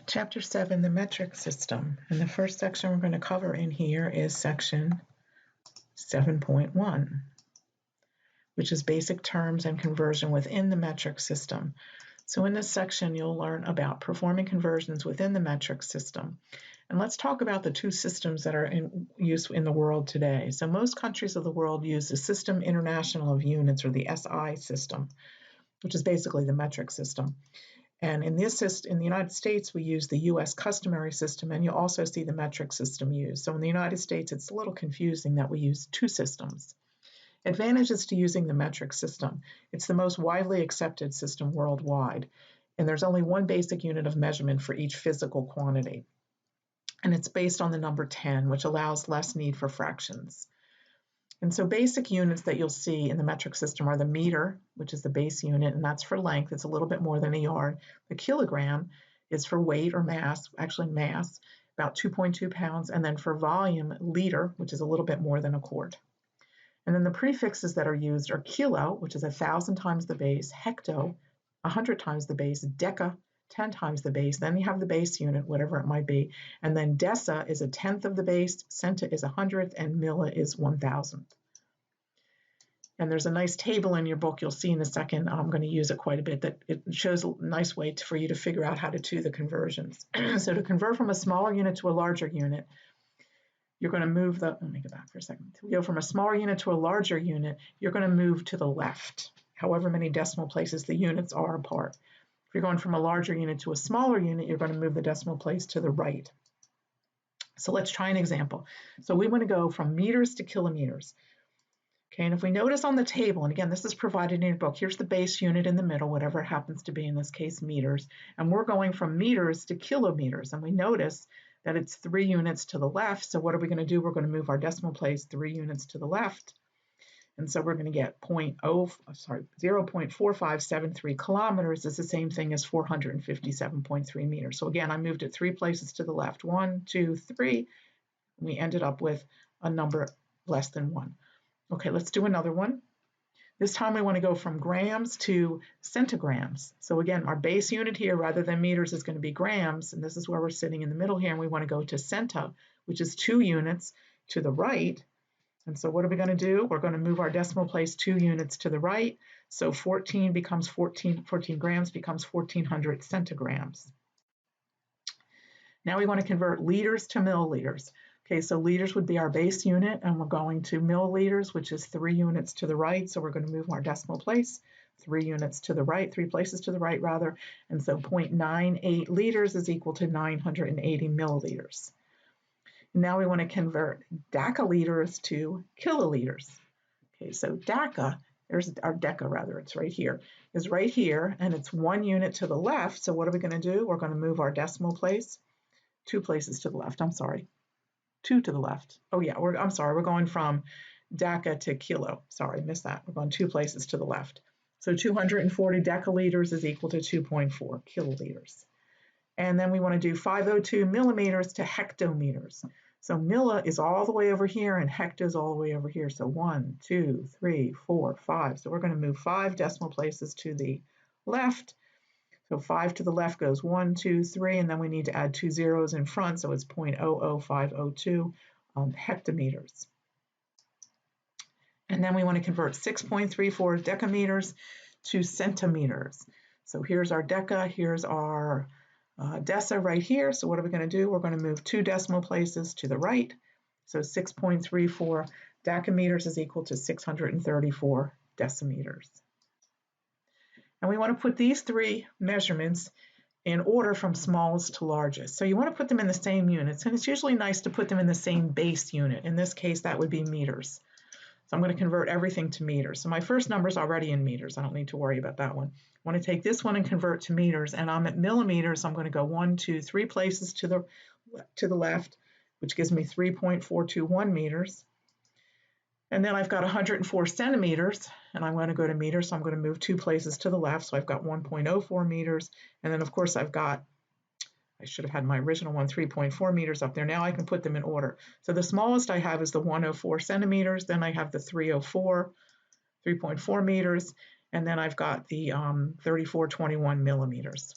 Chapter 7, the metric system. And the first section we're going to cover in here is section 7.1, which is basic terms and conversion within the metric system. So in this section, you'll learn about performing conversions within the metric system. And let's talk about the two systems that are in use in the world today. So most countries of the world use the System International of Units, or the SI system, which is basically the metric system. And in the United States, we use the US customary system, and you'll also see the metric system used. So in the United States, it's a little confusing that we use two systems. Advantages to using the metric system. It's the most widely accepted system worldwide, and there's only one basic unit of measurement for each physical quantity. And it's based on the number 10, which allows less need for fractions. And so basic units that you'll see in the metric system are the meter, which is the base unit, and that's for length. It's a little bit more than a yard. The kilogram is for weight or mass, actually mass, about 2.2 pounds. And then for volume, liter, which is a little bit more than a quart. And then the prefixes that are used are kilo, which is 1,000 times the base, hecto, 100 times the base, deca, 10 times the base. Then you have the base unit, whatever it might be. And then deci is 1/10 of the base, centa is 100th, and milli is 1,000th. And there's a nice table in your book you'll see in a second. I'm going to use it quite a bit. That it shows a nice way for you to figure out how to do the conversions. So to convert from a smaller unit to a larger unit, you're going to move let me go back for a second. To go from a smaller unit to a larger unit, you're going to move to the left, however many decimal places the units are apart. If you're going from a larger unit to a smaller unit, you're going to move the decimal place to the right. So let's try an example. So we want to go from meters to kilometers. Okay, and if we notice on the table, and again, this is provided in your book, here's the base unit in the middle, whatever it happens to be, in this case, meters, and we're going from meters to kilometers, and we notice that it's 3 units to the left. So what are we going to do? We're going to move our decimal place 3 units to the left, and so we're going to get 0.4573 kilometers is the same thing as 457.3 meters. So again, I moved it 3 places to the left, 1, 2, 3, and we ended up with a number less than 1. Okay, let's do another one. This time we want to go from grams to centigrams. So again, our base unit here, rather than meters, is going to be grams, and this is where we're sitting in the middle here, and we want to go to centa, which is 2 units to the right. And so what are we going to do? We're going to move our decimal place 2 units to the right. So 14 grams becomes 1,400 centigrams. Now we want to convert liters to milliliters. Okay, so liters would be our base unit, and we're going to milliliters, which is 3 units to the right. So we're going to move our decimal place 3 units to the right, 3 places to the right rather. And so 0.98 liters is equal to 980 milliliters. Now we want to convert decaliters to kiloliters. Okay, so deca, there's our deca rather, it's right here, is right here, and it's 1 unit to the left. So what are we going to do? We're going to move our decimal place 2 places to the left. I'm sorry. 2 to the left. Oh yeah, we're going from deca to kilo. Sorry, missed that. We're going 2 places to the left. So 240 decaliters is equal to 2.4 kiloliters. And then we want to do 502 millimeters to hectometers. So milli is all the way over here, and hecto is all the way over here. So 1, 2, 3, 4, 5. So we're going to move 5 decimal places to the left. So 5 to the left goes 1, 2, 3, and then we need to add 2 zeros in front, so it's 0.00502 hectometers. And then we want to convert 6.34 decameters to centimeters. So here's our deca, here's our deca right here. So what are we going to do? We're going to move 2 decimal places to the right. So 6.34 decameters is equal to 634 decimeters. And we want to put these 3 measurements in order from smallest to largest. So you want to put them in the same units, and it's usually nice to put them in the same base unit. In this case, that would be meters. So I'm going to convert everything to meters. So my first number is already in meters. I don't need to worry about that one. I want to take this one and convert to meters, and I'm at millimeters. So I'm going to go 1, 2, 3 places to the left, which gives me 3.421 meters. And then I've got 104 centimeters, and I'm going to go to meters, so I'm going to move 2 places to the left, so I've got 1.04 meters, and then of course I should have had my original one, 3.4 meters up there. Now I can put them in order. So the smallest I have is the 104 centimeters, then I have the 3.4 meters, and then I've got the 3421 millimeters.